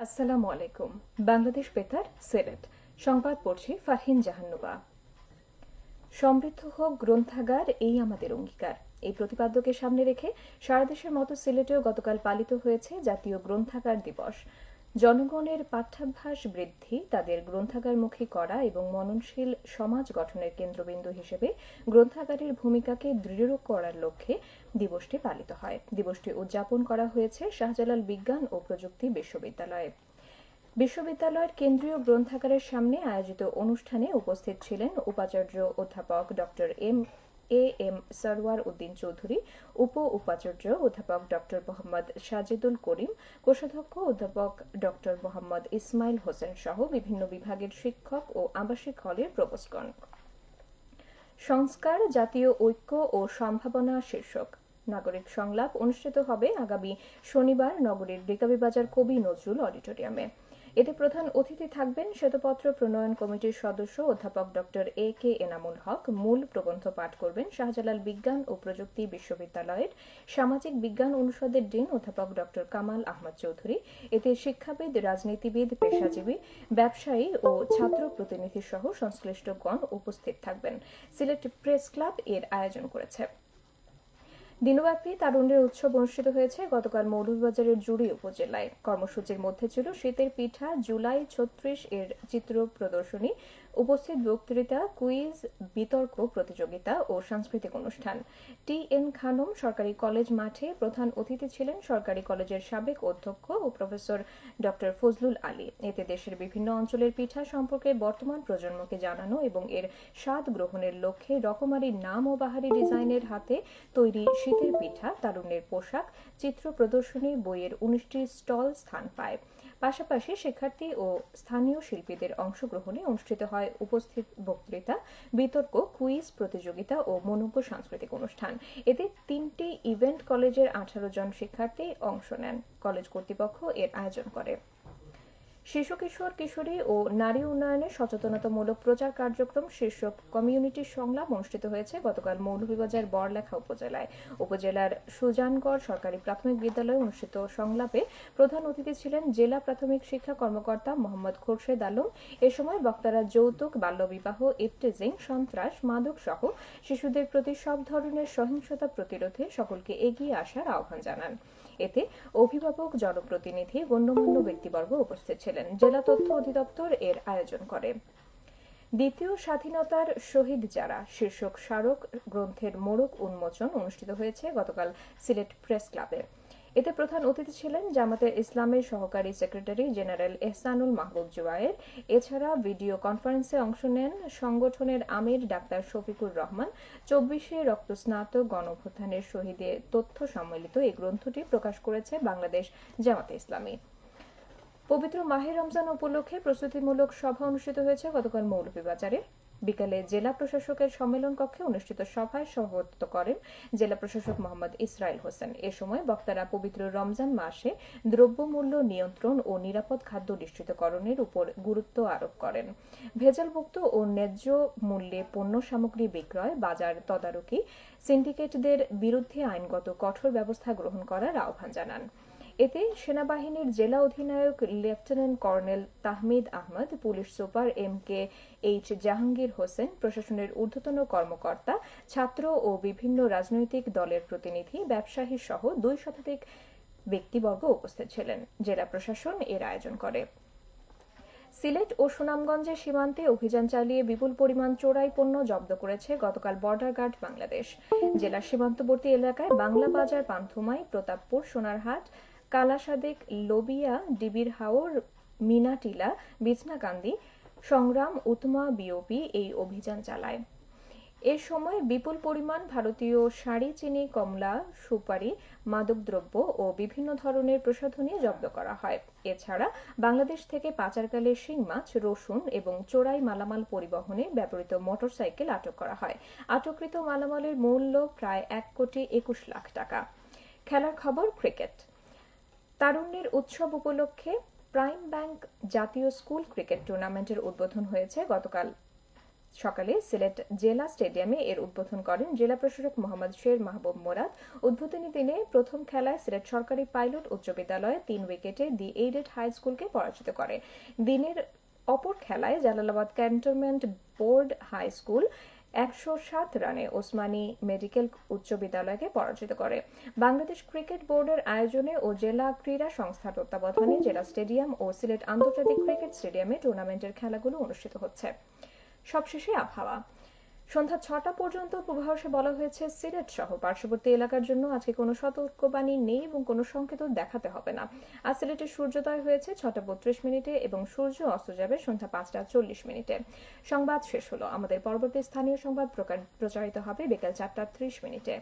আসসালামু আলাইকুম। বাংলাদেশ বেতার সিলেট সংবাদ পড়ছি ফারহিন জাহান্নুবা। সমৃদ্ধ হোক গ্রন্থাগার, এই আমাদের অঙ্গীকার। এই প্রতিপাদ্যকে সামনে রেখে সারা দেশের মতো সিলেটেও গতকাল পালিত হয়েছে জাতীয় গ্রন্থাগার দিবস। জনগণের পাঠ্যাভ্যাস বৃদ্ধি, তাদের গ্রন্থাগারমুখী করা এবং মননশীল সমাজ গঠনের কেন্দ্রবিন্দু হিসেবে গ্রন্থাগারের ভূমিকাকে দৃঢ় করার লক্ষ্যে দিবসটি পালিত হয়। দিবসটি উদযাপন করা হয়েছে শাহজালাল বিজ্ঞান ও প্রযুক্তি বিশ্ববিদ্যালয়ে। বিশ্ববিদ্যালয়ের কেন্দ্রীয় গ্রন্থাগারের সামনে আয়োজিত অনুষ্ঠানে উপস্থিত ছিলেন উপাচার্য অধ্যাপক এম সরওয়ার উদ্দিন চৌধুরী, উপ উপাচার্য অধ্যাপক মোহাম্মদ সাজিদুল করিম, কোষাধ্যক্ষ অধ্যাপক মোহাম্মদ ইসমাইল হোসেন সহ বিভিন্ন বিভাগের শিক্ষক ও আবাসিক হলের প্রভোস্টগণ। সংস্কার, জাতীয় ঐক্য ও সম্ভাবনা শীর্ষক নাগরিক সংলাপ অনুষ্ঠিত হবে আগামী শনিবার নগরীর রিকাবিবাজার কবি নজরুল অডিটোরিয়ামে। এতে প্রধান অতিথি থাকবেন শ্বেতপত্র প্রণয়ন কমিটির সদস্য অধ্যাপক এ কে এনামুল হক। মূল প্রবন্ধ পাঠ করবেন শাহজালাল বিজ্ঞান ও প্রযুক্তি বিশ্ববিদ্যালয়ের সামাজিক বিজ্ঞান অনুষদের ডিন অধ্যাপক কামাল আহমদ চৌধুরী। এতে শিক্ষাবিদ, রাজনীতিবিদ, পেশাজীবী, ব্যবসায়ী ও ছাত্র প্রতিনিধি সহ সংশ্লিষ্টগণ উপস্থিত থাকবেন। সিলেট প্রেস ক্লাব এর আয়োজন করেছে। দিনব্যাপী তারুণ্যের উৎসব অনুষ্ঠিত হয়েছে গতকাল মৌলভীবাজারের জুড়ি উপজেলায়। কর্মসূচির মধ্যে ছিল শীতের পিঠা, জুলাই ৩৬ এর চিত্র প্রদর্শনী, উপস্থিত বক্তৃতা, কুইজ, বিতর্ক প্রতিযোগিতা ও সাংস্কৃতিক অনুষ্ঠান। টি এন খানম সরকারি কলেজ মাঠে প্রধান অতিথি ছিলেন সরকারি কলেজের সাবেক অধ্যক্ষ ও প্রফেসর ড ফজলুল আলী। এতে দেশের বিভিন্ন অঞ্চলের পিঠা সম্পর্কে বর্তমান প্রজন্মকে জানানো এবং এর স্বাদ গ্রহণের লক্ষ্যে রকমারি নাম ও বাহারি ডিজাইনের হাতে তৈরি শীতের পিঠা, তারুণ্যের পোশাক, চিত্র প্রদর্শনী, বইয়ের ১৯টি স্টল স্থান পায়। পাশাপাশি শিক্ষার্থী ও স্থানীয় শিল্পীদের অংশগ্রহণে অনুষ্ঠিত হয় উপস্থিত বক্তৃতা, বিতর্ক, কুইজ প্রতিযোগিতা ও মনোজ্ঞ সাংস্কৃতিক অনুষ্ঠান। এতে ৩টি ইভেন্ট কলেজের ১৮ জন শিক্ষার্থী অংশ নেন। কলেজ কর্তৃপক্ষ এর আয়োজন করে। শিশু কিশোর কিশোরী ও নারী উন্নয়নে সচেতনতামূলক প্রচার কার্যক্রম শীর্ষক কমিউনিটি সংলাপ অনুষ্ঠিত হয়েছে গতকাল মৌলভীবাজার বড়লেখা উপজেলায়। উপজেলার সুজানগড় সরকারি প্রাথমিক বিদ্যালয়ে অনুষ্ঠিত সংলাপে প্রধান অতিথি ছিলেন জেলা প্রাথমিক শিক্ষা কর্মকর্তা মোহাম্মদ খোরশেদ আলম। এ সময় বক্তারা যৌতুক, বাল্যবিবাহ, ইফটিজিং, সন্ত্রাস, মাদক সহ শিশুদের প্রতি সব ধরনের সহিংসতা প্রতিরোধে সকলকে এগিয়ে আসার আহ্বান জানান। এতে অভিভাবক, জনপ্রতিনিধি, গণ্যমান্য ব্যক্তিবর্গ উপস্থিত ছিলেন। জেলা তথ্য অধিদপ্তর এর আয়োজন করে। দ্বিতীয় স্বাধীনতার শহীদ যারা শীর্ষক স্মারক গ্রন্থের মোড়ক উন্মোচন অনুষ্ঠিত হয়েছে গতকাল সিলেট প্রেস ক্লাবে। এতে প্রধান অতিথি ছিলেন জামাতে ইসলামের সহকারী সেক্রেটারি জেনারেল এহসানুল মাহবুব জুবায়ের। এছাড়া ভিডিও কনফারেন্সে অংশ নেন সংগঠনের আমির ডাক্তার শফিকুর রহমান। ২৪শে রক্তস্নাতক গণঅভ্যুত্থানের শহীদের তথ্য সম্মিলিত এই গ্রন্থটি প্রকাশ করেছে বাংলাদেশ জামাতে ইসলামী। পবিত্র মাহে রমজান উপলক্ষে প্রস্তুতিমূলক সভা অনুষ্ঠিত হয়েছে গতকাল মৌলভীবাজারে। বিকালে জেলা প্রশাসকের সম্মেলন কক্ষে অনুষ্ঠিত সভায় সভাপতিত্ব করেন জেলা প্রশাসক মোহাম্মদ ইসরাইল হোসেন। এ সময় বক্তারা পবিত্র রমজান মাসে দ্রব্যমূল্য নিয়ন্ত্রণ ও নিরাপদ খাদ্য নিশ্চিতকরণের উপর গুরুত্ব আরোপ করেন। ভেজালমুক্ত ও ন্যায্য মূল্যে পণ্য সামগ্রী বিক্রয়, বাজার তদারকি, সিন্ডিকেটদের বিরুদ্ধে আইনগত কঠোর ব্যবস্থা গ্রহণ করার আহ্বান জানান। এতে সেনাবাহিনীর জেলা অধিনায়ক lieutenant colonel Tahmid Ahmed, police super M K H Jahangir Hossain, প্রশাসনের ঊর্ধ্বতন কর্মকর্তা, ছাত্র ও বিভিন্ন রাজনৈতিক দলের প্রতিনিধি, ব্যবসায়ী সহ ২ শতাধিক ব্যক্তিবর্গ উপস্থিত ছিলেন। জেলা প্রশাসন এর আয়োজন করে। সিলেট ও সুনামগঞ্জের সীমান্তে অভিযান চালিয়ে বিপুল পরিমাণ চোরাই পণ্য জব্দ করেছে গতকাল বর্ডার গার্ড বাংলাদেশ। জেলার সীমান্তবর্তী এলাকায় বাংলা বাজার, পান্থুমাই, প্রতাপপুর, সোনারহাট, কালাসাদেক, লোবিয়া, ডিবির হাওর, মিনাটিলা, বিছনাকান্দি, সংগ্রাম, উতমা বিওপি এই অভিযান চালায়। এ সময় বিপুল পরিমাণ ভারতীয় শাড়ি, চিনি, কমলা, সুপারি, মাদকদ্রব্য ও বিভিন্ন ধরনের প্রসাধনী জব্দ করা হয়। এছাড়া বাংলাদেশ থেকে পাচারকালে শিং মাছ, রসুন এবং চোরাই মালামাল পরিবহনে ব্যবহৃত মোটরসাইকেল আটক করা হয়। আটককৃত মালামালের মূল্য প্রায় ১,২১,০০,০০০ টাকা। খেলার খবর, ক্রিকেট। তারুণ্যের উৎসব উপলক্ষে প্রাইম ব্যাংক জাতীয় স্কুল ক্রিকেট টুর্নামেন্টের উদ্বোধন হয়েছে গতকাল সকালে সিলেট জেলা স্টেডিয়ামে এর উদ্বোধন করেন জেলা প্রশাসক মোহাম্মদ শের মাহবুব মোরাদ। উদ্বোধনী দিনে প্রথম খেলায় সিলেট সরকারি পাইলট উচ্চ বিদ্যালয় ৩ উইকেটে দি এইডেড হাই স্কুলকে পরাজিত করে। দিনের অপর খেলায় Jalalabad cantonment board high school ১০৭ রানে ওসমানী মেডিকেল উচ্চ বিদ্যালয়কে পরাজিত করে। বাংলাদেশ ক্রিকেট বোর্ডের আয়োজনে ও জেলা ক্রীড়া সংস্থার তত্ত্বাবধানে জেলা স্টেডিয়াম ও সিলেট আন্তর্জাতিক ক্রিকেট স্টেডিয়ামে টুর্নামেন্টের খেলাগুলো অনুষ্ঠিত হচ্ছে। সবশেষে আবহাওয়া। সন্ধ্যা ৬টা পর্যন্ত পূর্বাভাসে বলা হয়েছে সিলেট সহ পার্শ্ববর্তী এলাকার জন্য আজকে কোনো সতর্কবাণী নেই এবং কোনো সংকেত দেখাতে হবে না। আজ সিলেটে সূর্যোদয় হয়েছে ৬টা ৩২ মিনিটে এবং সূর্য অস্ত যাবে সন্ধ্যা ৫টা ৪০ মিনিটে। সংবাদ শেষ হলো। আমাদের পরবর্তী স্থানীয় সংবাদ প্রচারিত হবে বিকেল ৪টা ৩০ মিনিটে।